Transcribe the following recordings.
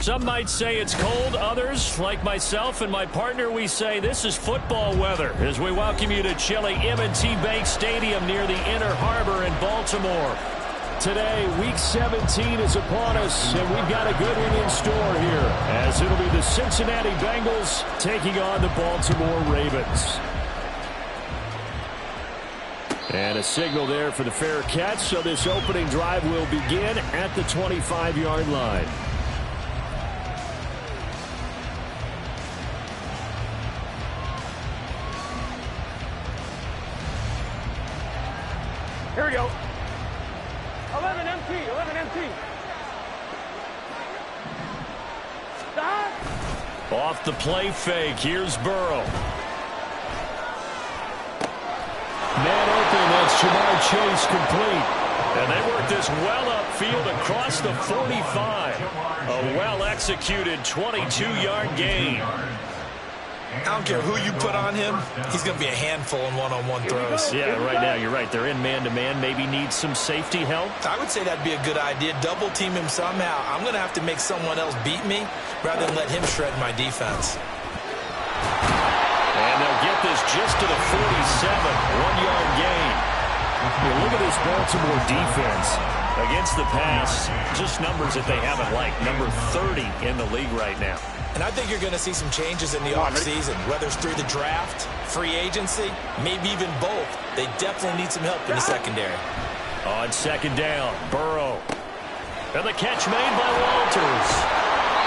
Some might say it's cold. Others, like myself and my partner, we say this is football weather as we welcome you to chilly M&T Bank Stadium near the Inner Harbor in Baltimore. Today, Week 17 is upon us, and we've got a good one in store here, as it'll be the Cincinnati Bengals taking on the Baltimore Ravens. And a signal there for the fair catch, so this opening drive will begin at the 25-yard line. Here we go. 11 MT, 11 MT. Stop. Off the play fake, here's Burrow. Man open, that's Jamar Chase complete. And they work this well upfield across the 45. A well-executed 22-yard gain. I don't care who you put on him, he's going to be a handful in one-on-one throws. Yeah, right now, you're right. They're in man-to-man. Maybe needs some safety help. I would say that'd be a good idea. Double team him somehow. I'm going to have to make someone else beat me rather than let him shred my defense. And they'll get this just to the 47. 1-yard gain. Look at this Baltimore defense against the pass. Just numbers that they haven't liked. Number 30 in the league right now. And I think you're going to see some changes in the offseason, whether it's through the draft, free agency, maybe even both. They definitely need some help in the secondary. On second down, Burrow. And the catch made by Walters.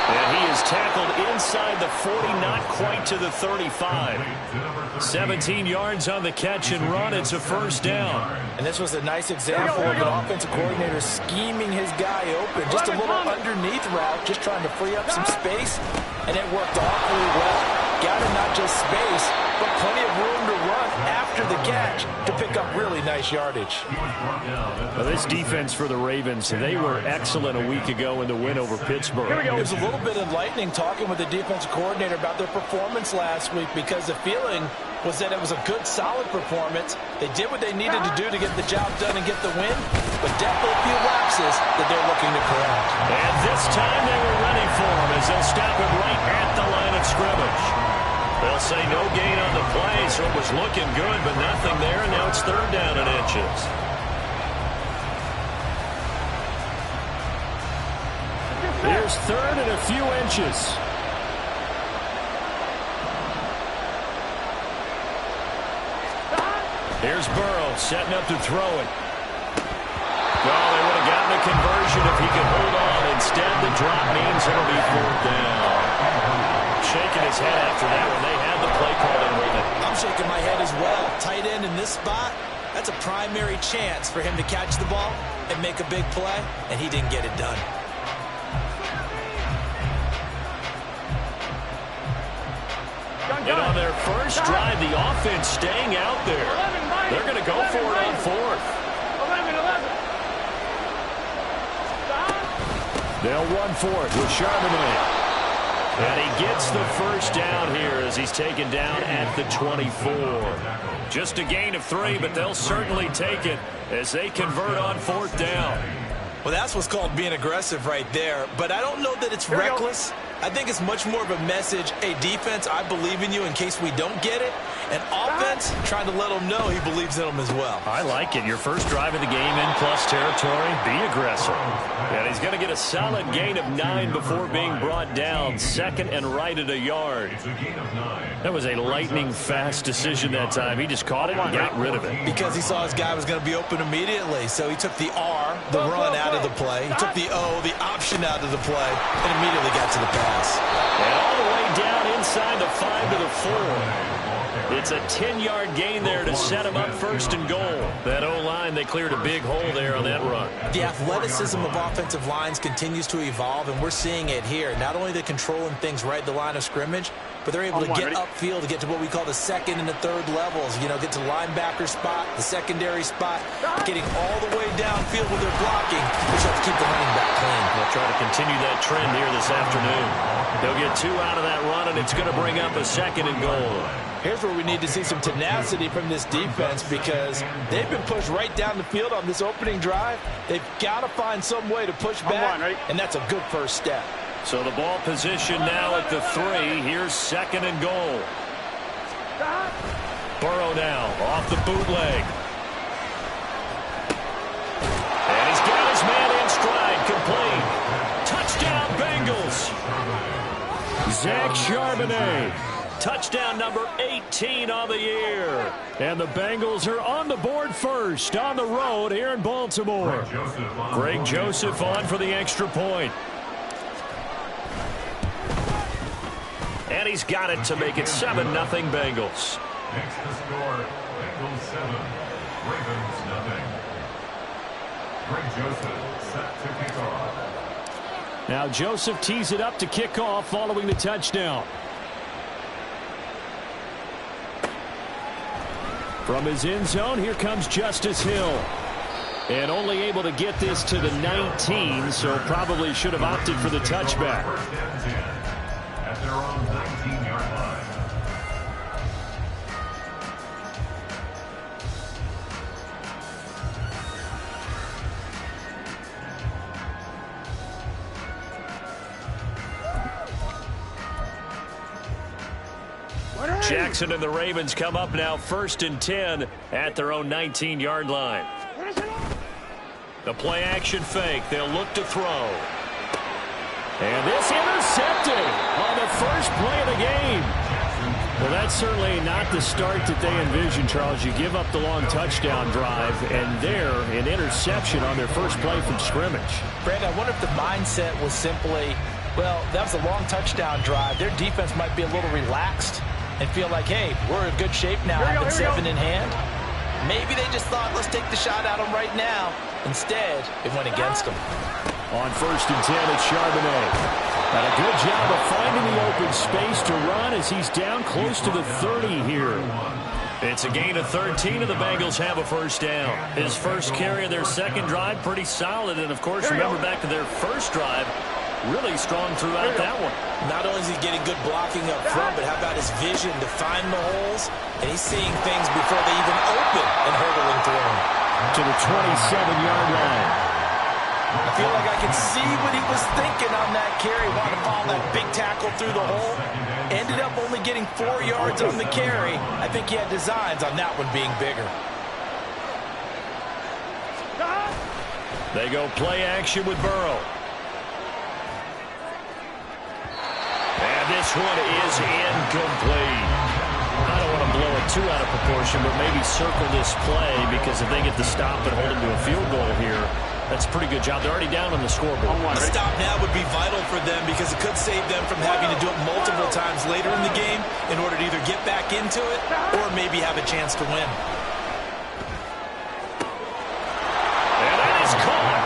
And he is tackled inside the 40, not quite to the 35. 17 yards on the catch and run. It's a first down. And this was a nice example of an offensive coordinator scheming his guy open. Just a little underneath route, just trying to free up some space. And it worked awfully well. Got him not just space, but plenty of room to run after the catch to pick up really nice yardage. Well, this defense for the Ravens, they were excellent a week ago in the win over Pittsburgh. It was a little bit enlightening talking with the defensive coordinator about their performance last week, because the feeling was that it was a good, solid performance. They did what they needed to do to get the job done and get the win, but definitely a few lapses that they're looking to correct. And this time they were ready for him as they'll stop him right at the line of scrimmage. They'll say no gain on the play, so it was looking good, but nothing there, and now it's third down in inches. Here's third and a few inches. Here's Burrow setting up to throw it. Well, they would have gotten a conversion if he could hold on. Instead, the drop means it'll be fourth down. Shaking his head after that when they had the play calling with it. I'm shaking my head as well. Tight end in this spot, that's a primary chance for him to catch the ball and make a big play, and he didn't get it done. And on their first drive, the offense staying out there. They're going to go for it on fourth. 11. They'll run for it with Charbonnet. And he gets the first down here as he's taken down at the 24. Just a gain of 3, but they'll certainly take it as they convert on fourth down. Well, that's what's called being aggressive right there. But I don't know that it's reckless. I think it's much more of a message, hey, defense, I believe in you in case we don't get it. And offense, trying to let them know he believes in them as well. I like it. Your first drive of the game in plus territory, be aggressive. And he's going to get a solid gain of 9 before being brought down. Second and right at a yard. That was a lightning-fast decision that time. He just caught it and got rid of it. Because he saw his guy was going to be open immediately. So he took the R, the run, out of the play. He took the O, the option, out of the play, and immediately got to the pass. And all the way down inside the 5 to the 4. It's a 10-yard gain there to set him up first and goal. That O-line, they cleared a big hole there on that run. The athleticism of offensive lines continues to evolve, and we're seeing it here. Not only are they controlling things right at the line of scrimmage, but they're able to get upfield to get to what we call the second and the third levels. You know, get to linebacker spot, the secondary spot, getting all the way downfield when they're blocking, which helps keep the running back clean. They'll try to continue that trend here this afternoon. They'll get 2 out of that run, and it's going to bring up a second and goal. Here's where we need to see some tenacity from this defense, because they've been pushed right down the field on this opening drive. They've got to find some way to push back, and that's a good first step. So the ball position now at the 3. Here's 2nd and goal. Burrow now off the bootleg. And he's got his man in stride, complete. Touchdown, Bengals. Zach Charbonnet. Touchdown number 18 on the year. And the Bengals are on the board first on the road here in Baltimore. Greg Joseph on for the extra point. And he's got it to make it 7-0 Bengals. Next to score, Bengals 7, Ravens 0. Greg Joseph set to kick off. Now Joseph tees it up to kick off following the touchdown. From his end zone, here comes Justice Hill. And only able to get this to the 19, so probably should have opted for the touchback. First and 10 at their own 19-yard line. Jackson and the Ravens come up now 1st and 10 at their own 19-yard line. The play action fake. They'll look to throw. And this intercepted on the first play of the game. Well, that's certainly not the start that they envisioned, Charles. You give up the long touchdown drive, and there, an interception on their first play from scrimmage. Brandon, I wonder if the mindset was simply, well, that was a long touchdown drive. Their defense might be a little relaxed and feel like, hey, we're in good shape now, having 7 in hand. Maybe they just thought, let's take the shot at them right now. Instead, it went against them. On 1st and 10, it's Charbonnet. Got a good job of finding the open space to run as he's down close to the 30 here. It's a gain of 13, and the Bengals have a first down. His first carry of their second drive, pretty solid. And, of course, remember back to their first drive, really strong throughout that one. Not only is he getting good blocking up front, but how about his vision to find the holes? And he's seeing things before they even open and hurdling through them. To the 27-yard line. I feel like I can see what he was thinking on that carry. Wanted to follow that big tackle through the hole. Ended up only getting 4 yards on the carry. I think he had designs on that one being bigger. They go play action with Burrow. And this one is incomplete. I don't want to blow it too out of proportion, but maybe circle this play, because if they get the stop and hold them to a field goal here, that's a pretty good job. They're already down on the scoreboard. A stop now would be vital for them, because it could save them from having to do it multiple times later in the game in order to either get back into it or maybe have a chance to win. And that is caught.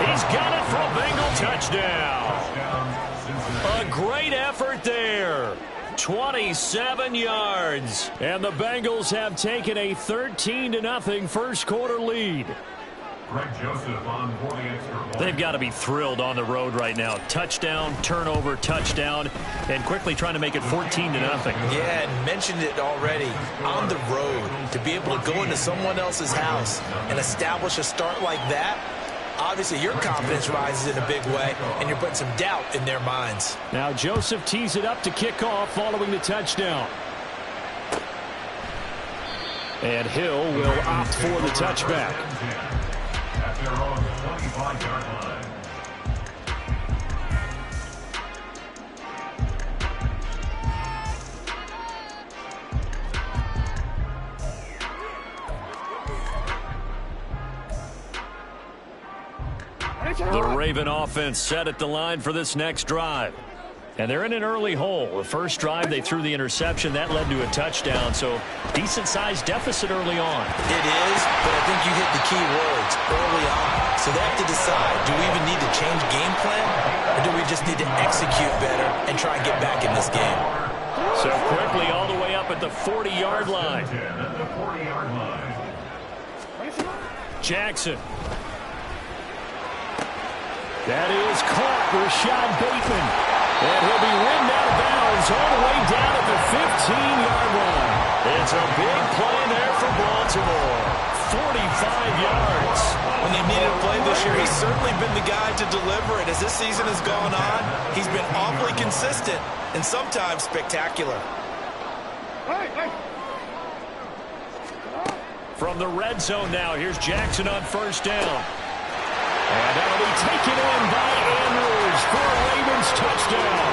He's got it for a Bengal touchdown. A great effort there. 27 yards. And the Bengals have taken a 13-0 first quarter lead. Greg Joseph on for the extra point. They've got to be thrilled on the road right now. Touchdown, turnover, touchdown, and quickly trying to make it 14-0. Yeah, and mentioned it already. On the road, to be able to go into someone else's house and establish a start like that, obviously your confidence rises in a big way, and you're putting some doubt in their minds. Now Joseph tees it up to kick off following the touchdown. And Hill will opt for the touchback. At their own 25-yard line. The Raven offense set at the line for this next drive. And they're in an early hole. The first drive, they threw the interception. That led to a touchdown, so decent-sized deficit early on. It is, but I think you hit the key words early on. So they have to decide, do we even need to change game plan, or do we just need to execute better and try and get back in this game? So quickly all the way up at the 40-yard line. Jackson. That is caught. Rashad Bateman. And he'll be ridden out of bounds all the way down at the 15-yard line. It's a big play there for Baltimore. 45 yards. When they needed a play this year, he's certainly been the guy to deliver it. As this season has gone on, he's been awfully consistent and sometimes spectacular. From the red zone now, here's Jackson on first down. And that'll be taken in by Andrews for a Ravens touchdown.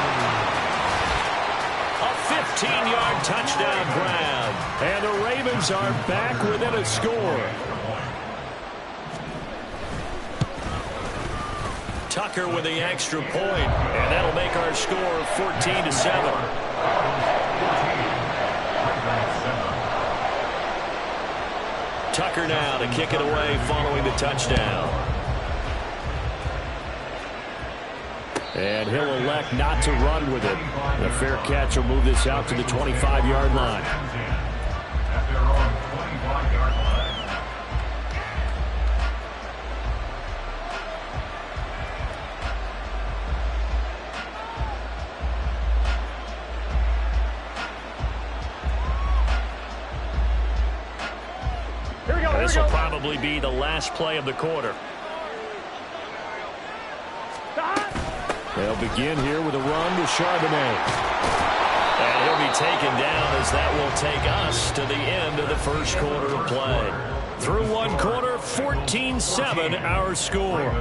A 15-yard touchdown grab. And the Ravens are back within a score. Tucker with the extra point, and that'll make our score 14-7. Tucker now to kick it away following the touchdown. And he'll elect not to run with it. A fair catch will move this out to the 25-yard line. At their own 25-yard line. This will probably be the last play of the quarter. They'll begin here with a run to Charbonnet. And he'll be taken down as that will take us to the end of the first quarter of play. Through one quarter, 14-7 our score.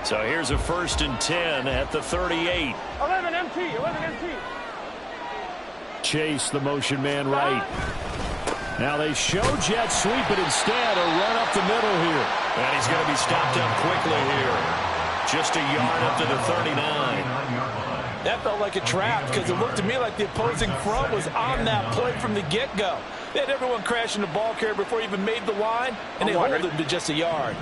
So here's a 1st and 10 at the 38. 11 MT, 11 MT. Chase the motion man right. Now they show jet sweep, but instead a run up the middle here. And he's going to be stopped up quickly here. Just a yard up to the 39. That felt like a trap because it looked to me like the opposing front was on that play from the get-go. They had everyone crashing the ball carrier before he even made the line, and they hold him to just a yard.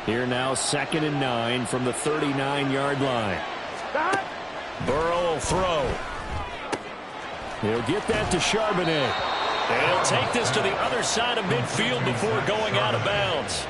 Here now 2nd and 9 from the 39-yard line. Burrow will throw. He'll get that to Charbonnet. And he'll take this to the other side of midfield before going out of bounds.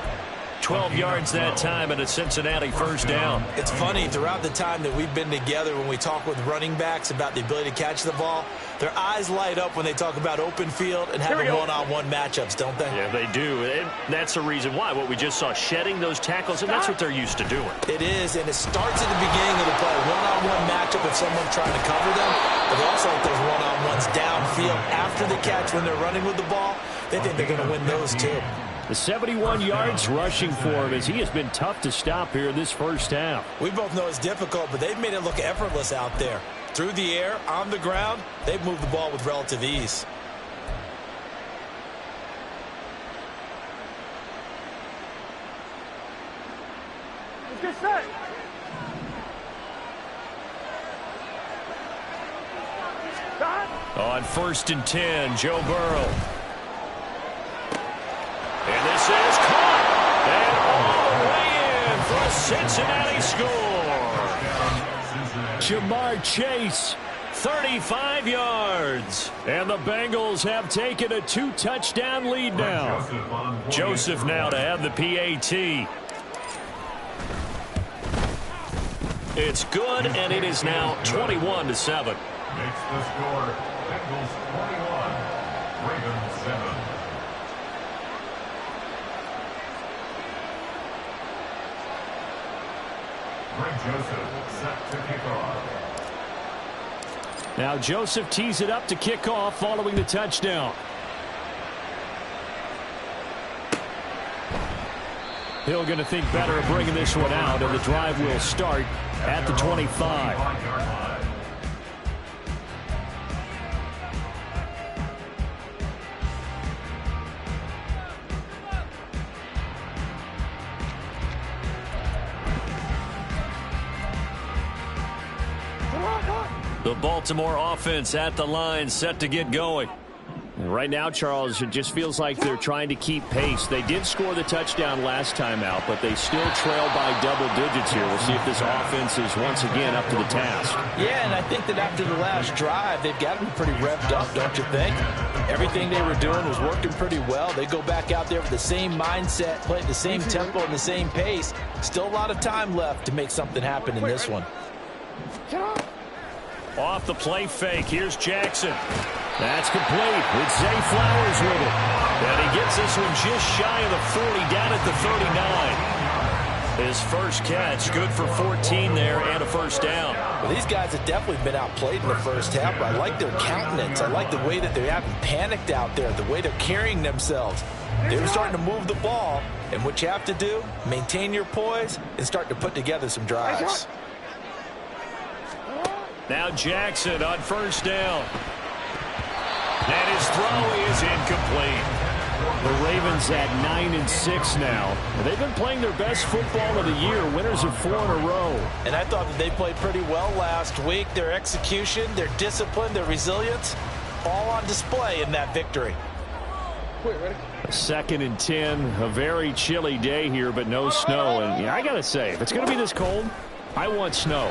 12 yards that time and a Cincinnati 1st down. It's funny, throughout the time that we've been together, when we talk with running backs about the ability to catch the ball, their eyes light up when they talk about open field and having one-on-one matchups, don't they? Yeah, they do. And that's the reason why. What we just saw, shedding those tackles, and that's what they're used to doing. It is, and it starts at the beginning of the play. One-on-one matchup if someone's trying to cover them, but they also like those one-on-ones downfield after the catch when they're running with the ball. They think they're going to win those too. The 71 yards rushing for him as he has been tough to stop here in this first half. We both know it's difficult, but they've made it look effortless out there. Through the air, on the ground, they've moved the ball with relative ease. Let's get set. On 1st and 10, Joe Burrow. And this is caught. And all the way in for a Cincinnati score. Jamar Chase, 35 yards. And the Bengals have taken a 2-touchdown lead now. Joseph now to have the PAT. It's good, and it is now 21-7. Makes the score Bengals 21, Ravens 7. Greg Joseph set to kick off. Now Joseph tees it up to kick off following the touchdown. Hill going to think better of bringing this one out, and the drive will start at the 25. The Baltimore offense at the line, set to get going. And right now, Charles, it just feels like they're trying to keep pace. They did score the touchdown last time out, but they still trail by double digits here. We'll see if this offense is once again up to the task. Yeah, and I think that after the last drive, they've got to be pretty revved up, don't you think? Everything they were doing was working pretty well. They go back out there with the same mindset, playing the same tempo and the same pace. Still a lot of time left to make something happen in this one. Off the play fake, here's Jackson. That's complete with Zay Flowers with it. And he gets this one just shy of the 40, down at the 39. His first catch, good for 14 there and a first down. Well, these guys have definitely been outplayed in the first half, but I like their countenance. I like the way that they haven't panicked out there, the way they're carrying themselves. They're starting to move the ball, and what you have to do, maintain your poise and start to put together some drives. Now Jackson on first down. And his throw is incomplete. The Ravens at 9-6 now. They've been playing their best football of the year. Winners of 4 in a row. And I thought that they played pretty well last week. Their execution, their discipline, their resilience, all on display in that victory. Second and 10. A very chilly day here, but no snow. And yeah, I got to say, if it's going to be this cold, I want snow.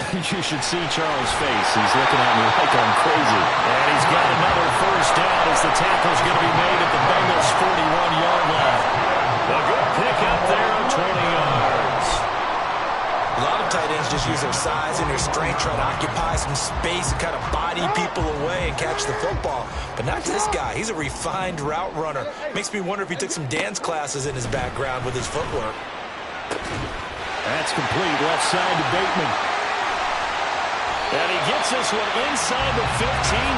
You should see Charles' face. He's looking at me like I'm crazy. And he's got another first down as the tackle's going to be made at the Bengals' 41-yard line. A good pickup there of 20 yards. A lot of tight ends just use their size and their strength, try to occupy some space and kind of body people away and catch the football. But not this guy. He's a refined route runner. Makes me wonder if he took some dance classes in his background with his footwork. That's complete. Left side to Bateman. And he gets this one inside the 15,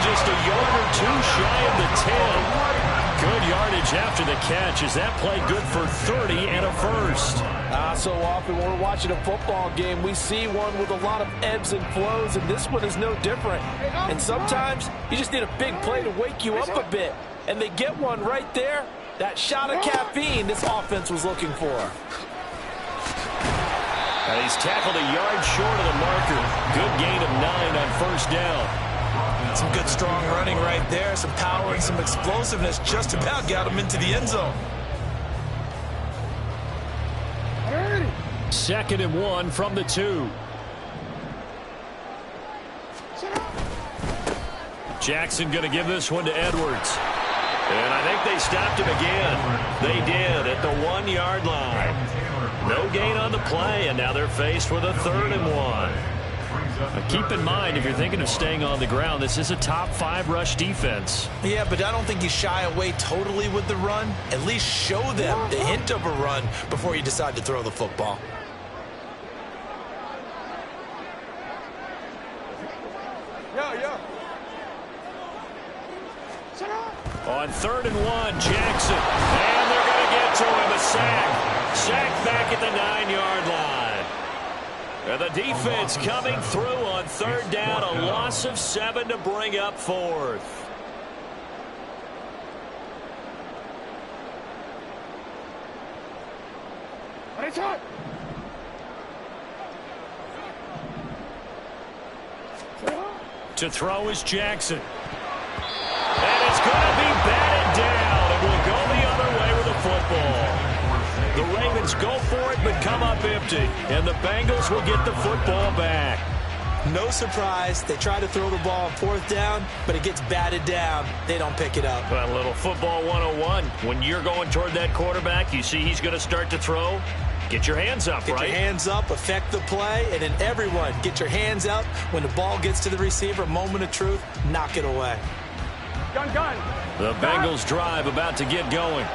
just a yard or two shy of the 10. Good yardage after the catch as that play good for 30 and a first. So often when we're watching a football game, we see one with a lot of ebbs and flows, and this one is no different. And sometimes you just need a big play to wake you up a bit. And they get one right there. That shot of caffeine this offense was looking for. And he's tackled a yard short of the marker. Good gain of 9 on first down. Some good strong running right there. Some power and some explosiveness just about got him into the end zone. Second and 1 from the 2. Jackson going to give this one to Edwards. And I think they stopped him again. They did at the 1-yard line. No gain on the play, and now they're faced with a 3rd and 1. Now keep in mind, if you're thinking of staying on the ground, this is a top 5 rush defense. Yeah, but I don't think you shy away totally with the run. At least show them the hint of a run before you decide to throw the football. On 3rd and 1, Jackson. And they're going to get to him. A sack. Sack back at the 9-yard line. And the defense coming through on 3rd down. A loss of 7 to bring up 4th. To throw is Jackson. And it's going to be batted down, and will go the other way with the football. The Ravens go for it, but come up empty, and the Bengals will get the football back. No surprise. They try to throw the ball on 4th down, but it gets batted down. They don't pick it up. Well, a little football 101. When you're going toward that quarterback, you see he's going to start to throw. Get your hands up, right? Get your hands up, affect the play, and then everyone get your hands up. When the ball gets to the receiver, moment of truth, knock it away. Gun. The Bengals drive about to get going.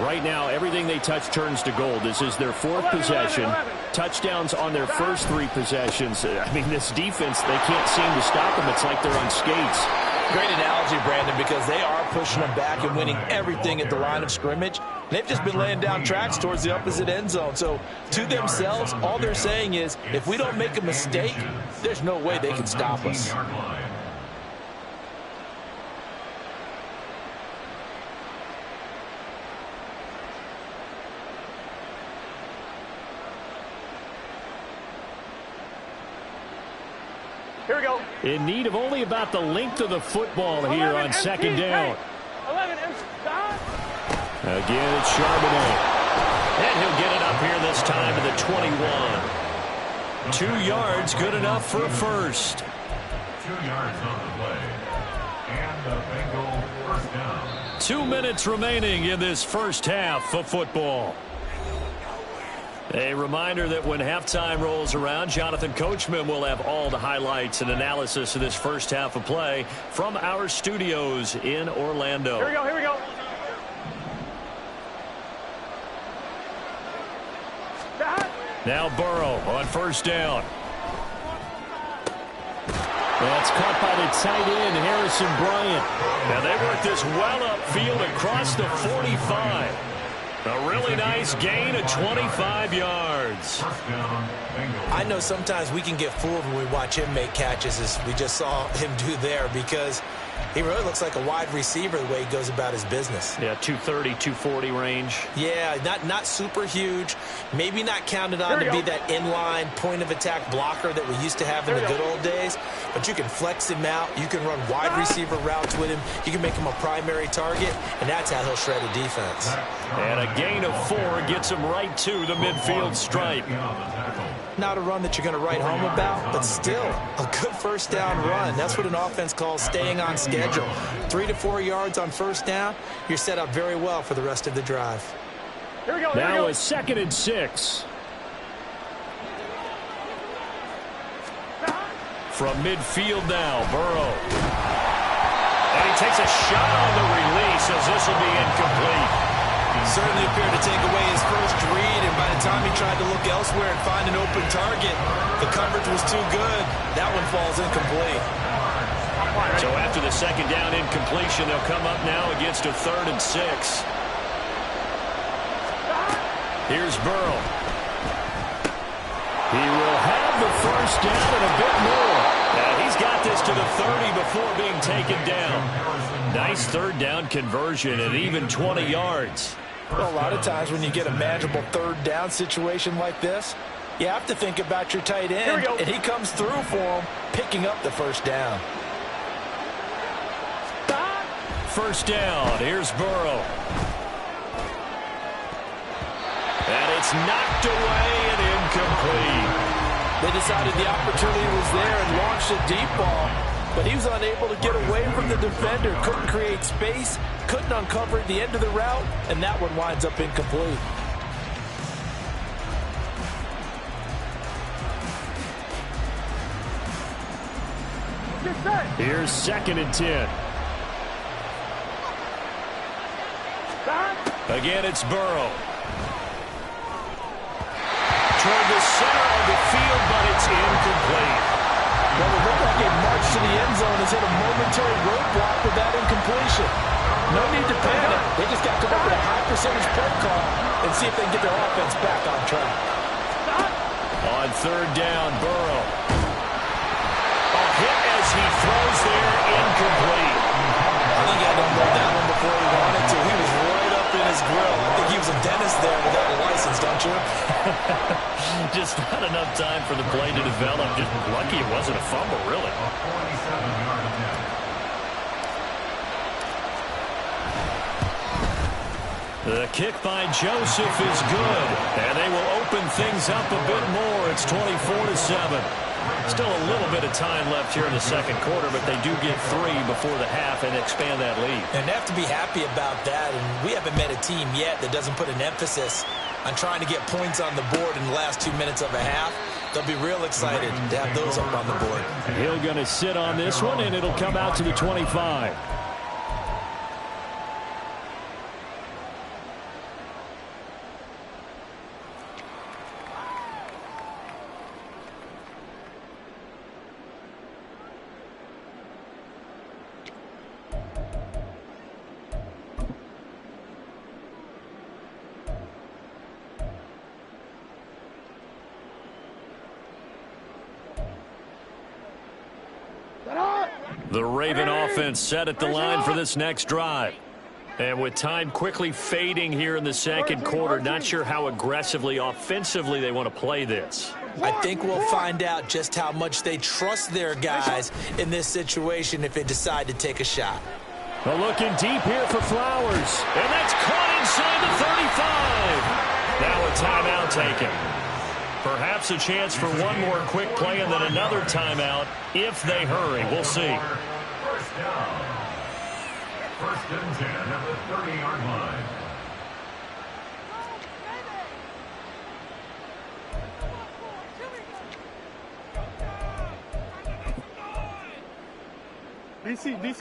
Right now, everything they touch turns to gold. This is their 4th possession. Touchdowns on their first 3 possessions. I mean, this defense, they can't seem to stop them. It's like they're on skates. Great analogy, Brandon, because they are pushing them back and winning everything at the line of scrimmage. They've just been laying down tracks towards the opposite end zone. So, to themselves, all they're saying is, if we don't make a mistake, there's no way they can stop us. Here we go. In need of only about the length of the football here on 2nd down. 11 Again, it's Charbonnet. And he'll get it up here this time to the 21. 2 yards, good enough for a first. 2 yards on the play. And the Bengals 2 minutes remaining in this first half of football. A reminder that when halftime rolls around, Jonathan Coachman will have all the highlights and analysis of this first half of play from our studios in Orlando. Here we go, here we go. Now Burrow on first down. That's caught by the tight end, Harrison Bryant. Now they work this well upfield across the 45. A really nice gain of 25 yards. I know sometimes we can get fooled when we watch him make catches, as we just saw him do there, because he really looks like a wide receiver the way he goes about his business. Yeah, 230, 240 range. Yeah, not super huge. Maybe not counted on to be that inline point-of-attack blocker that we used to have in the good old days. But you can flex him out. You can run wide receiver routes with him. You can make him a primary target, and that's how he'll shred a defense. And a gain of 4 gets him right to the midfield stripe. Not a run that you're going to write home about, but still a good first down run. That's what an offense calls staying on schedule. 3 to 4 yards on first down, you're set up very well for the rest of the drive. Here we go, now it's 2nd and 6. From midfield now, Burrow. And he takes a shot on the release as this will be incomplete. Certainly appeared to take away his first read, and by the time he tried to look elsewhere and find an open target, the coverage was too good. That one falls incomplete. So after the second down incompletion, they'll come up now against a 3rd and 6. Here's Burrow. He will have the first down and a bit more. And he's got this to the 30 before being taken down. Nice third down conversion and even 20 yards. Well, a lot of times when you get a manageable third down situation like this, you have to think about your tight end, and he comes through for him, picking up the first down. First down, here's Burrow. And it's knocked away and incomplete. They decided the opportunity was there and launched a deep ball, but he was unable to get away from the defender, couldn't create space, couldn't uncover the end of the route, and that one winds up incomplete. Here's 2nd and 10. Again, it's Burrow. Toward the center of the field, but it's incomplete. Well, it looked like a march to the end zone has hit a momentary roadblock with that incompletion. No need to panic. They just got to come up with a high percentage play call and see if they can get their offense back on track. On 3rd down, Burrow. A hit as he throws there, incomplete. I think he had to unload that one before he wanted to. He was right up in his grill. I think he was a dentist there without a license, don't you? Just not enough time for the play to develop. Just lucky it wasn't a fumble, really. The kick by Joseph is good, and they will open things up a bit more. It's 24-7. Still a little bit of time left here in the second quarter, but they do get 3 before the half and expand that lead. And they have to be happy about that, and we haven't met a team yet that doesn't put an emphasis on trying to get points on the board in the last 2 minutes of a half. They'll be real excited to have those up on the board. Hill going to sit on this one, and it'll come out to the 25. The Raven offense set at the line for this next drive. And with time quickly fading here in the second quarter, not sure how aggressively, offensively they want to play this. I think we'll find out just how much they trust their guys in this situation if they decide to take a shot. Well, looking deep here for Flowers. And that's caught inside the 35. Now a timeout taken. Perhaps a chance for one more quick play and then another timeout if they hurry. We'll see. First and 10 at the 30-yard line.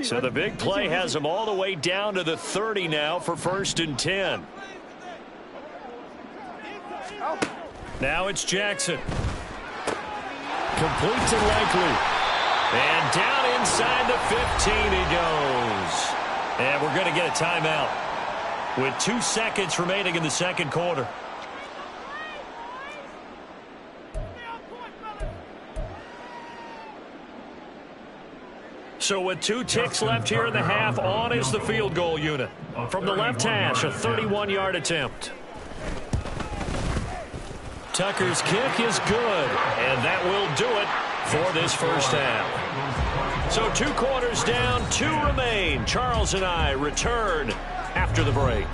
So the big play has them all the way down to the 30 now for first and 10. Now it's Jackson. Complete to Likely. And down inside the 15 he goes. And we're going to get a timeout with 2 seconds remaining in the second quarter. So with 2 ticks left here in the half, on is the field goal unit. From the left hash, a 31-yard attempt. Tucker's kick is good, and that will do it for this first half. So 2 quarters down, 2 remain. Charles and I return after the break.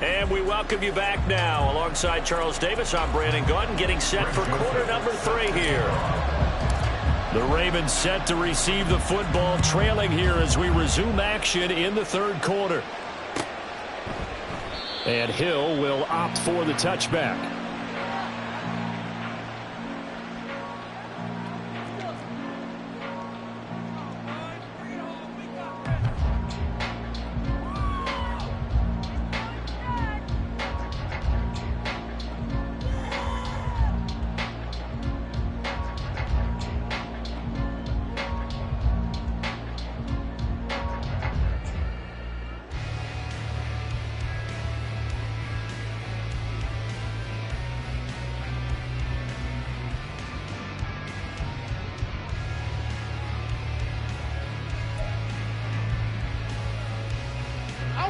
And we welcome you back now. Alongside Charles Davis, I'm Brandon Gaudin, getting set for quarter number 3 here. The Ravens set to receive the football, trailing here as we resume action in the third quarter. And Hill will opt for the touchback.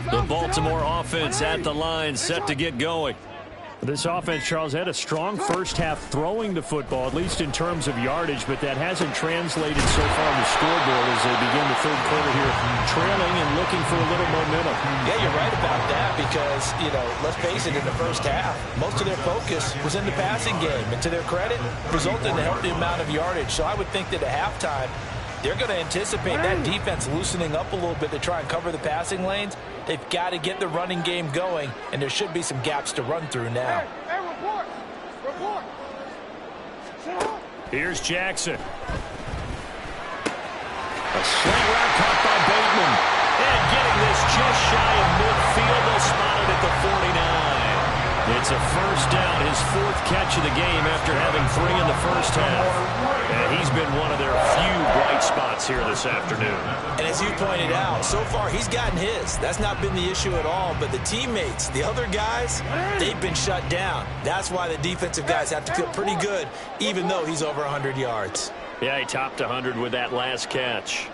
The Baltimore offense at the line, set to get going. This offense, Charles, had a strong first half throwing the football, at least in terms of yardage, but that hasn't translated so far on the scoreboard as they begin the third quarter here, trailing and looking for a little momentum. Yeah, you're right about that because, let's face it, in the first half, most of their focus was in the passing game. And to their credit, resulted in a healthy amount of yardage. So I would think that at halftime, they're going to anticipate that defense loosening up a little bit to try and cover the passing lanes. They've got to get the running game going, and there should be some gaps to run through now. Hey, report! Report! Here's Jackson. A slant route caught by Bateman. And getting this just shy of midfield, they'll spot it at the 49. It's a first down, his 4th catch of the game after having 3 in the first half. And he's been one of their few bright spots here this afternoon. And as you pointed out, so far he's gotten his. That's not been the issue at all. But the teammates, the other guys, they've been shut down. That's why the defensive guys have to feel pretty good, even though he's over 100 yards. Yeah, he topped 100 with that last catch.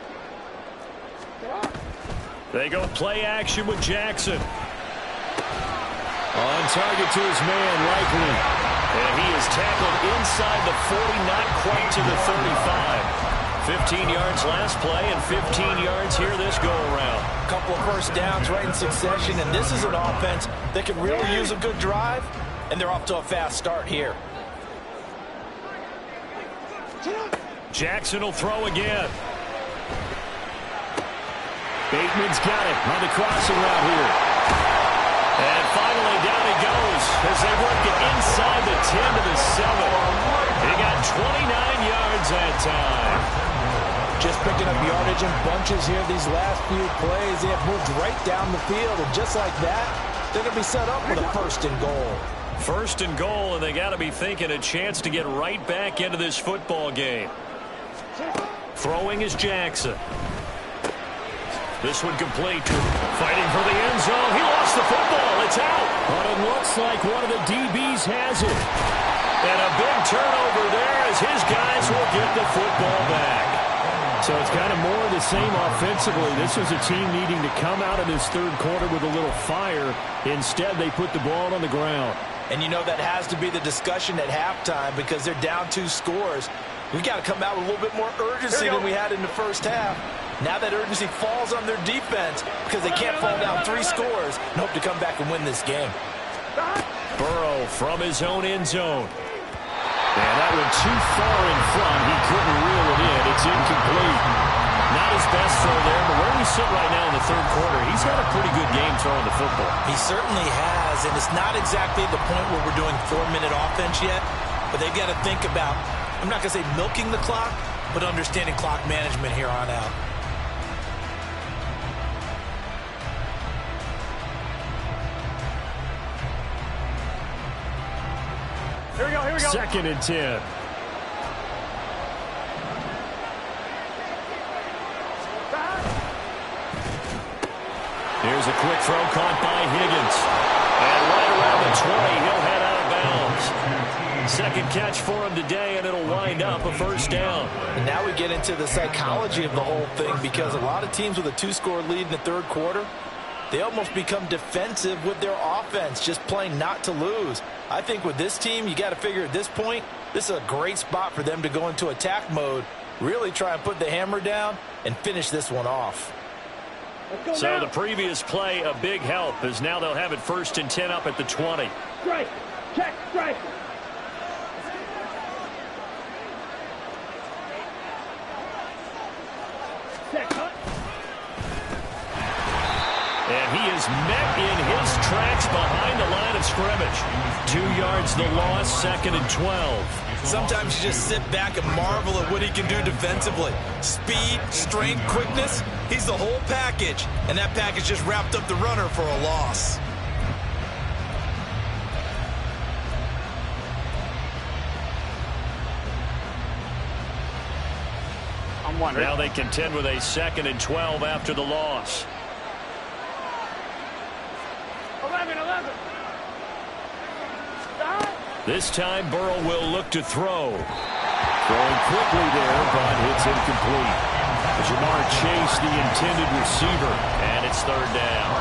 They go play action with Jackson. On target to his man, Likely. And he is tackled inside the 40, not quite to the 35. 15 yards last play and 15 yards here this go-around. A couple of first downs right in succession, and this is an offense that could really use a good drive, and they're off to a fast start here. Jackson will throw again. Bateman's got it on the crossing route here. And finally down he goes as they work it inside the 10 to the 7. He got 29 yards that time. Just picking up yardage in bunches here these last few plays. They have moved right down the field, and just like that, they're going to be set up with a first and goal. First and goal, and they got to be thinking a chance to get right back into this football game. Throwing is Jackson. This one complete. Fighting for the end zone. He lost the football. It's out. But it looks like one of the DBs has it. And a big turnover there as his guys will get the football back. So it's kind of more of the same offensively. This was a team needing to come out of this third quarter with a little fire. Instead, they put the ball on the ground. And that has to be the discussion at halftime because they're down 2 scores. We've got to come out with a little bit more urgency than we had in the first half. Now that urgency falls on their defense because they can't fall down 3 scores and hope to come back and win this game. Burrow from his own end zone. And that one too far in front. He couldn't reel it in. It's incomplete. Not his best throw there, but where we sit right now in the third quarter, he's got a pretty good game throwing the football. He certainly has, and it's not exactly the point where we're doing 4-minute offense yet, but they've got to think about, I'm not going to say milking the clock, but understanding clock management here on out. Here we go, here we go. 2nd and 10. Here's a quick throw caught by Higgins. And right around the 20, he'll head out of bounds. Second catch for him today, and it'll wind up a first down. And now we get into the psychology of the whole thing, because a lot of teams with a 2-score lead in the third quarter, they almost become defensive with their offense, just playing not to lose. I think with this team, you got to figure at this point, this is a great spot for them to go into attack mode, really try and put the hammer down and finish this one off. So the previous play, a big help, as now they'll have it 1st and 10 up at the 20. Strike. Check. Strike. Check. Cut. And he is met in his tracks behind the line of scrimmage. 2 yards the loss, 2nd and 12. Sometimes you just sit back and marvel at what he can do defensively. Speed, strength, quickness, he's the whole package. And that package just wrapped up the runner for a loss. I'm wondering. Now they contend with a 2nd and 12 after the loss. 11. This time Burrow will look to throw. Throwing quickly there, but it's incomplete. Jamar Chase, the intended receiver, and it's 3rd down.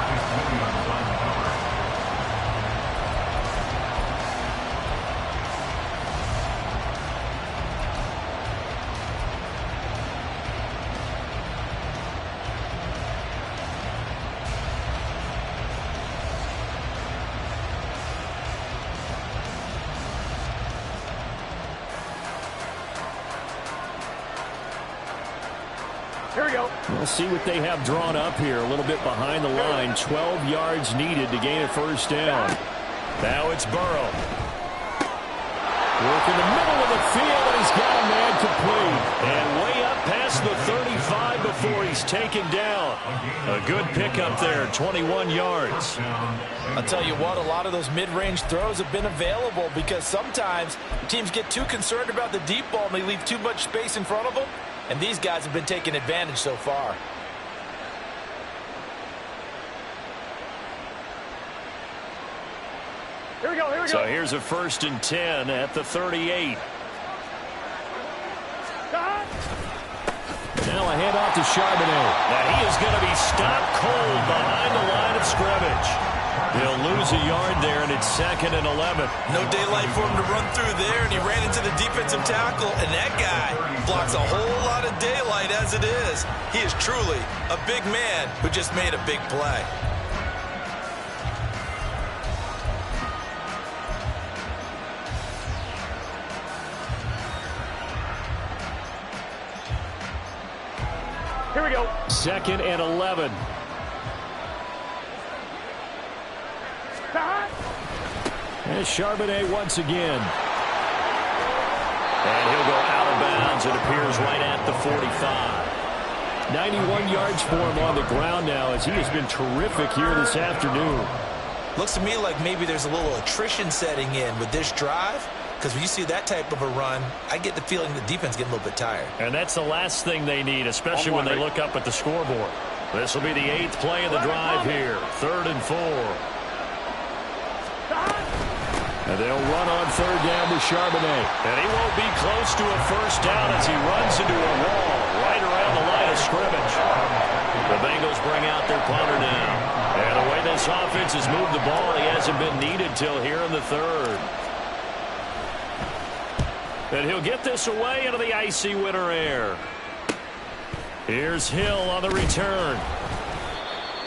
Here we go. We'll see what they have drawn up here. A little bit behind the line. 12 yards needed to gain a first down. Now it's Burrow. Work in the middle of the field, and he's got a man complete. And way up past the 35 before he's taken down. A good pickup there, 21 yards. I'll tell you what, a lot of those mid-range throws have been available because sometimes teams get too concerned about the deep ball and they leave too much space in front of them. And these guys have been taking advantage so far. Here we go. So here's a 1st and 10 at the 38. Now a handoff to Charbonnet. Now he is going to be stopped cold behind the line of scrimmage. He'll lose a yard there, and it's 2nd and 11. No daylight for him to run through there, and he ran into the defensive tackle, and that guy blocks a whole lot of daylight as it is. He is truly a big man who just made a big play. Here we go. 2nd and 11. And Charbonnet once again. And he'll go out of bounds. It appears right at the 45. 91 yards for him on the ground now, as he has been terrific here this afternoon. Looks to me like maybe there's a little attrition setting in with this drive, because when you see that type of a run, I get the feeling the defense getting a little bit tired. And that's the last thing they need, especially when they look up at the scoreboard. This will be the 8th play of the drive here. 3rd and 4. And they'll run on 3rd down with Charbonnet. And he won't be close to a first down as he runs into a wall right around the line of scrimmage. The Bengals bring out their punter now. And the way this offense has moved the ball, he hasn't been needed till here in the 3rd. And he'll get this away into the icy winter air. Here's Hill on the return.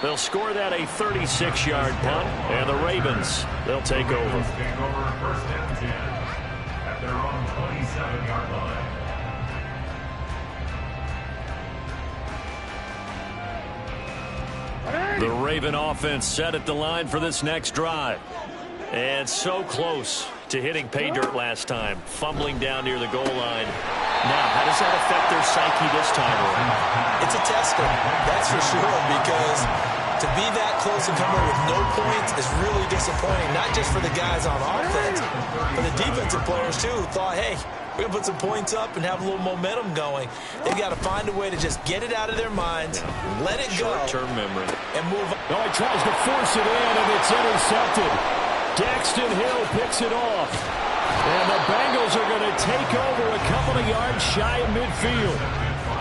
They'll score that a 36-yard punt, and the Ravens, they'll take over. Take over first and 10 at their own 27-yard line. The Raven offense set at the line for this next drive. And so close to hitting pay dirt last time, fumbling down near the goal line. Now, how does that affect their psyche this time around? It's a tester, that's for sure, because to be that close and come away with no points is really disappointing, not just for the guys on offense, but the defensive players, too, who thought, hey, we're going to put some points up and have a little momentum going. They've got to find a way to just get it out of their minds, let it go, short-term memory, and move on. No, he tries to force it in, and it's intercepted. Daxton Hill picks it off. And the Bengals are going to take over a couple of yards shy of midfield.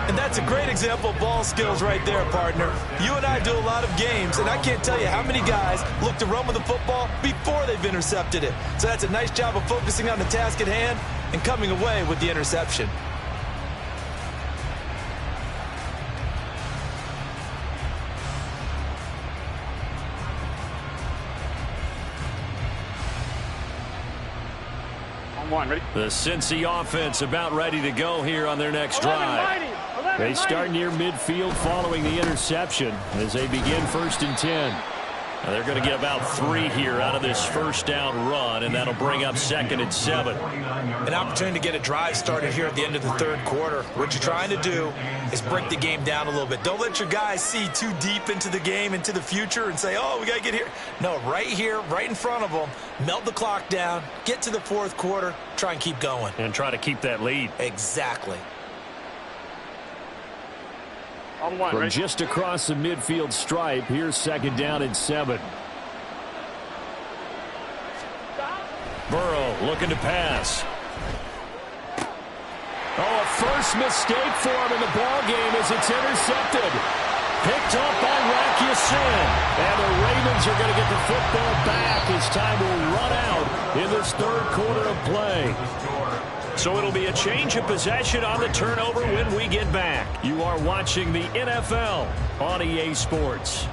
And that's a great example of ball skills right there, partner. You and I do a lot of games, and I can't tell you how many guys look to run with the football before they've intercepted it. So that's a nice job of focusing on the task at hand and coming away with the interception. The Cincy offense about ready to go here on their next drive. They start near midfield following the interception as they begin 1st and 10. Now they're going to get about 3 here out of this first down run, and that'll bring up 2nd and 7. An opportunity to get a drive started here at the end of the third quarter. What you're trying to do is break the game down a little bit. Don't let your guys see too deep into the game, into the future, and say, oh, we got to get here. No, right here, right in front of them, melt the clock down, get to the fourth quarter, try and keep going. And try to keep that lead. Exactly. From just across the midfield stripe, here's 2nd down and 7. Burrow looking to pass. Oh, a first mistake for him in the ball game as it's intercepted. Picked up by Rakiasin. And the Ravens are going to get the football back as time will run out in this third quarter of play. So it'll be a change of possession on the turnover when we get back. You are watching the NFL on EA Sports.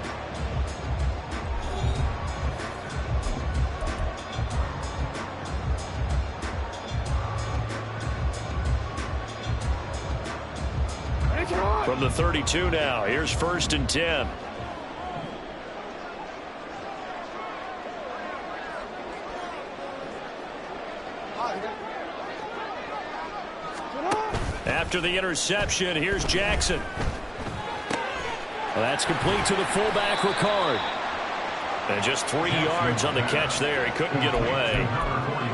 From the 32 now, here's 1st and 10. After the interception, here's Jackson. Well, that's complete to the fullback, Ricard. And just 3 yards on the catch there. He couldn't get away.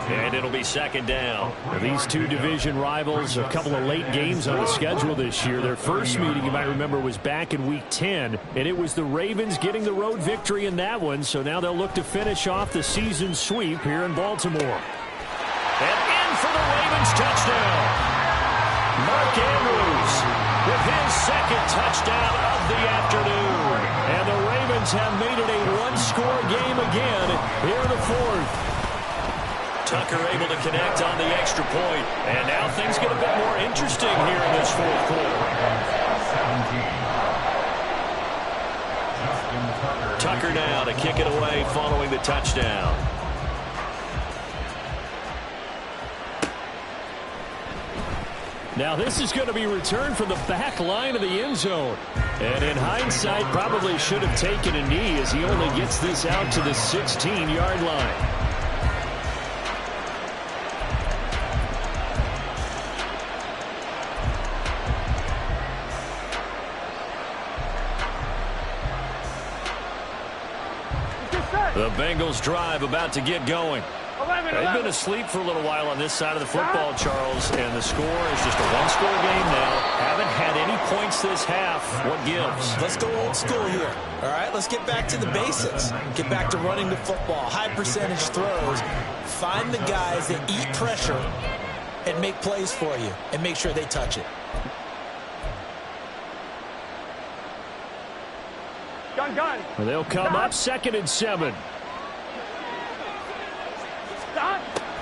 And it'll be 2nd down. These two division rivals, a couple of late games on the schedule this year. Their first meeting, you might remember, was back in Week 10, and it was the Ravens getting the road victory in that one. So now they'll look to finish off the season sweep here in Baltimore. And in for the Ravens touchdown. Mark Andrews with his 2nd touchdown of the afternoon. And the Ravens have made it a one-score game again here in the 4th. Tucker able to connect on the extra point. And now things get a bit more interesting here in this 4th quarter. Tucker now to kick it away following the touchdown. Now this is going to be returned from the back line of the end zone. And in hindsight, probably should have taken a knee as he only gets this out to the 16-yard line. The Bengals drive about to get going. They've been asleep for a little while on this side of the football, Charles, and the score is just a one-score game now. Haven't had any points this half. What gives? Let's go old school here. All right, let's get back to the basics. Get back to running the football, high percentage throws. Find the guys that eat pressure and make plays for you and make sure they touch it. Gun. And they'll come up 2nd and 7.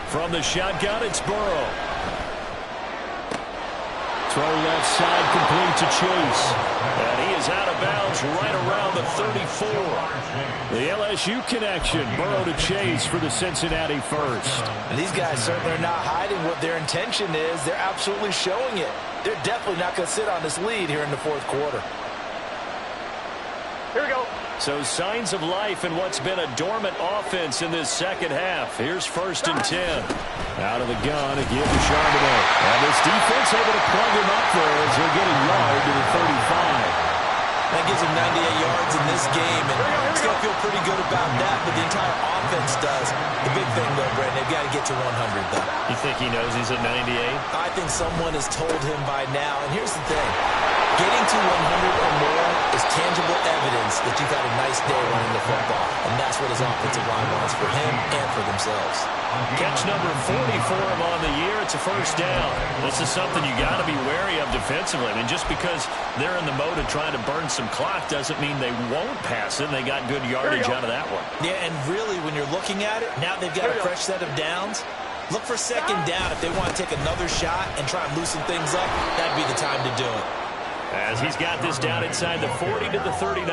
From the shotgun, it's Burrow. Throw left side, complete to Chase. And he is out of bounds right around the 34. The LSU connection, Burrow to Chase for the Cincinnati first. And these guys certainly are not hiding what their intention is. They're absolutely showing it. They're definitely not going to sit on this lead here in the fourth quarter. Here we go. So signs of life in what's been a dormant offense in this second half. Here's 1st and 10. Out of the gun again to Charbonnet. And this defense able to plug him up there as he'll get a yard to the 35. That gives him 98 yards in this game, and he's going to feel pretty good about that, but the entire offense does. The big thing, though, Brandon, they've got to get to 100, though. You think he knows he's at 98? I think someone has told him by now, and here's the thing. Getting to 100 or more is tangible evidence that you've had a nice day running the football, and that's what his offensive line wants for him and for themselves. Catch number 40 for him on the year. It's a first down. This is something you got to be wary of defensively. I mean, just because they're in the mode of trying to burn some clock doesn't mean they won't pass it. They got good yardage out of that one. Yeah, and really, when you're looking at it, now they've got a fresh set of downs. Look for second down. If they want to take another shot and try and loosen things up, that'd be the time to do it. As he's got this down inside the 40 to the 39.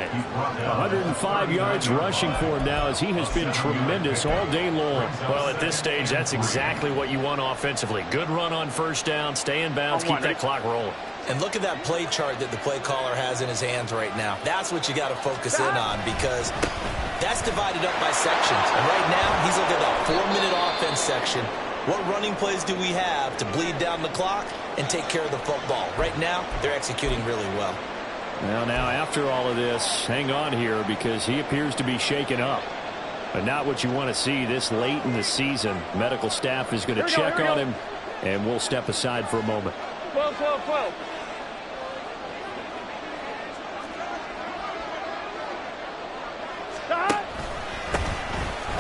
105 yards rushing for him now as he has been tremendous all day long. Well, at this stage, that's exactly what you want offensively. Good run on first down, stay in bounds, keep that clock rolling. And look at that play chart that the play caller has in his hands right now. That's what you got to focus in on because that's divided up by sections. And right now, he's looking at that 4-minute offense section. What running plays do we have to bleed down the clock and take care of the football? Right now, they're executing really well. Well, now, after all of this, hang on here because he appears to be shaken up. But not what you want to see this late in the season. Medical staff is going to check on him, and we'll step aside for a moment. 12, 12, 12.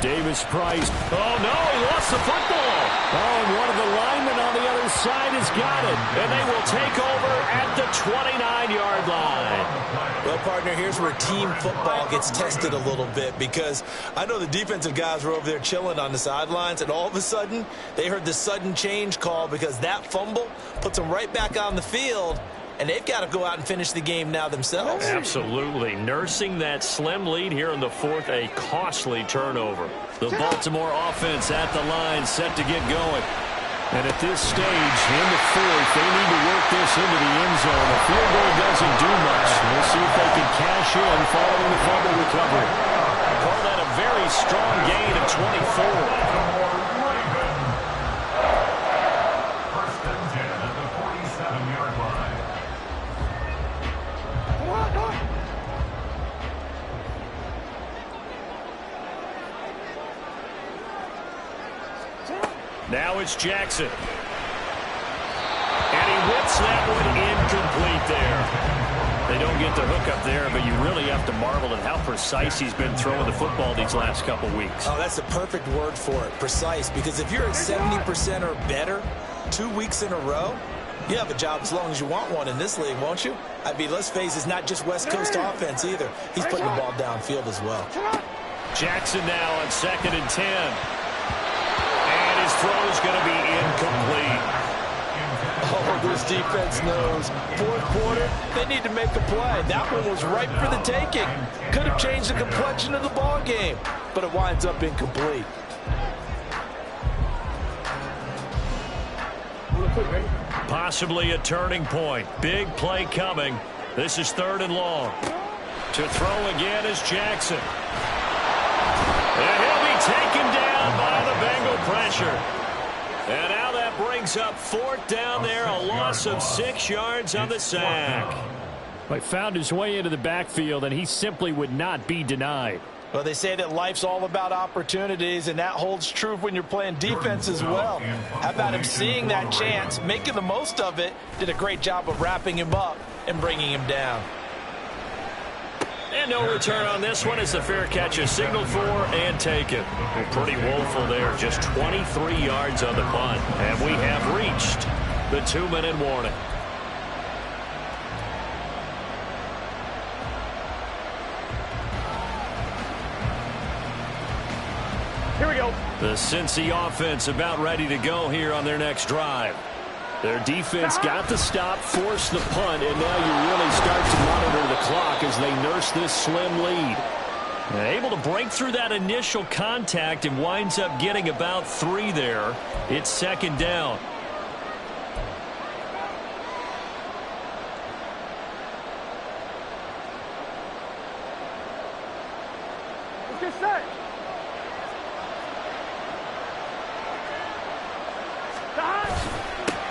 Davis Price. Oh, no, he lost the football. Oh, and one of the linemen on the other side has got it. And they will take over at the 29-yard line. Well, partner, here's where team football gets tested a little bit because I know the defensive guys were over there chilling on the sidelines, and all of a sudden they heard the sudden change call because that fumble puts them right back on the field. And they've got to go out and finish the game now themselves. Absolutely. Nursing that slim lead here in the fourth, a costly turnover. The Baltimore offense at the line, set to get going. And at this stage, in the fourth, they need to work this into the end zone. A field goal doesn't do much. We'll see if they can cash in following the fumble recovery. Call that a very strong gain of 24. Now it's Jackson. And he whips that one incomplete there. They don't get the hook up there, but you really have to marvel at how precise he's been throwing the football these last couple weeks. Oh, that's the perfect word for it, precise, because if you're at 70% or better 2 weeks in a row, you have a job as long as you want one in this league, won't you? I mean, let's face it, it's not just West Coast offense either. He's putting the ball downfield as well. Jackson now on 2nd and 10. His throw is going to be incomplete. Oh, this defense knows. Fourth quarter, they need to make a play. That one was ripe for the taking. Could have changed the complexion of the ball game, but it winds up incomplete. Possibly a turning point. Big play coming. This is 3rd and long. To throw again is Jackson. And he'll be taken down by the Bengal pressure. And now that brings up 4th down there, a loss of 6 yards on the sack. He found his way into the backfield, and he simply would not be denied. Well, they say that life's all about opportunities, and that holds true when you're playing defense as well. How about him seeing that chance, making the most of it, did a great job of wrapping him up and bringing him down. And no return on this one as the fair catch is signaled for and taken. Pretty woeful there, just 23 yards on the punt. And we have reached the 2-minute warning. Here we go. The Cincy offense about ready to go here on their next drive. Their defense got the stop, forced the punt, and now you really start to monitor the clock as they nurse this slim lead. Able to break through that initial contact and winds up getting about 3 there. It's second down. Get set.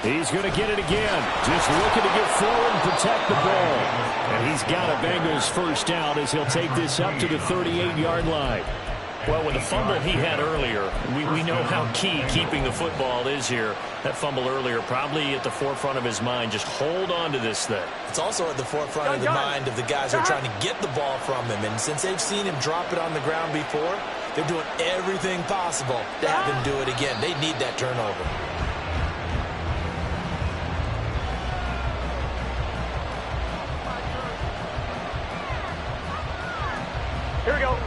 He's going to get it again. Just looking to get forward and protect the ball. And he's got a Bengals first down as he'll take this up to the 38-yard line. Well, with the fumble he had earlier, we know how key keeping the football is here. That fumble earlier probably at the forefront of his mind. Just hold on to this thing. It's also at the forefront of the mind of the guys who are trying to get the ball from him. And since they've seen him drop it on the ground before, they're doing everything possible to have him do it again. They need that turnover. Here we go.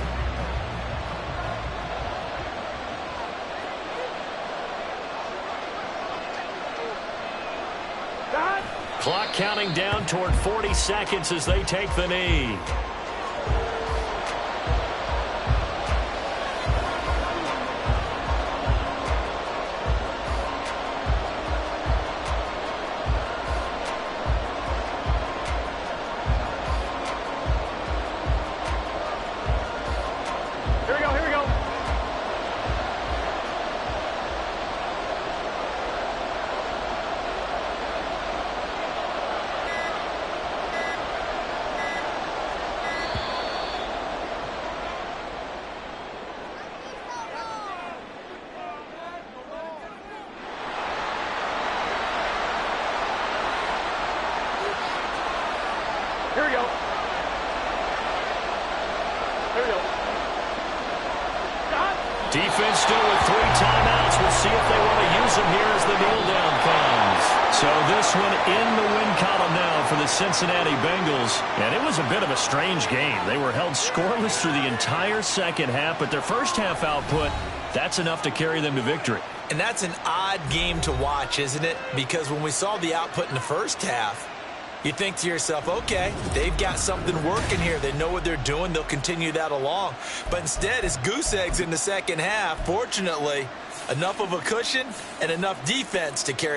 Clock counting down toward 40 seconds as they take the knee. Here we go. Here we go. Defense still with 3 timeouts. We'll see if they want to use them here as the kneel down comes. So this one in the win column now for the Cincinnati Bengals. And it was a bit of a strange game. They were held scoreless through the entire second half, but their first half output, that's enough to carry them to victory. And that's an odd game to watch, isn't it? Because when we saw the output in the first half, you think to yourself, okay, they've got something working here. They know what they're doing. They'll continue that along. But instead, it's goose eggs in the second half. Fortunately, enough of a cushion and enough defense to carry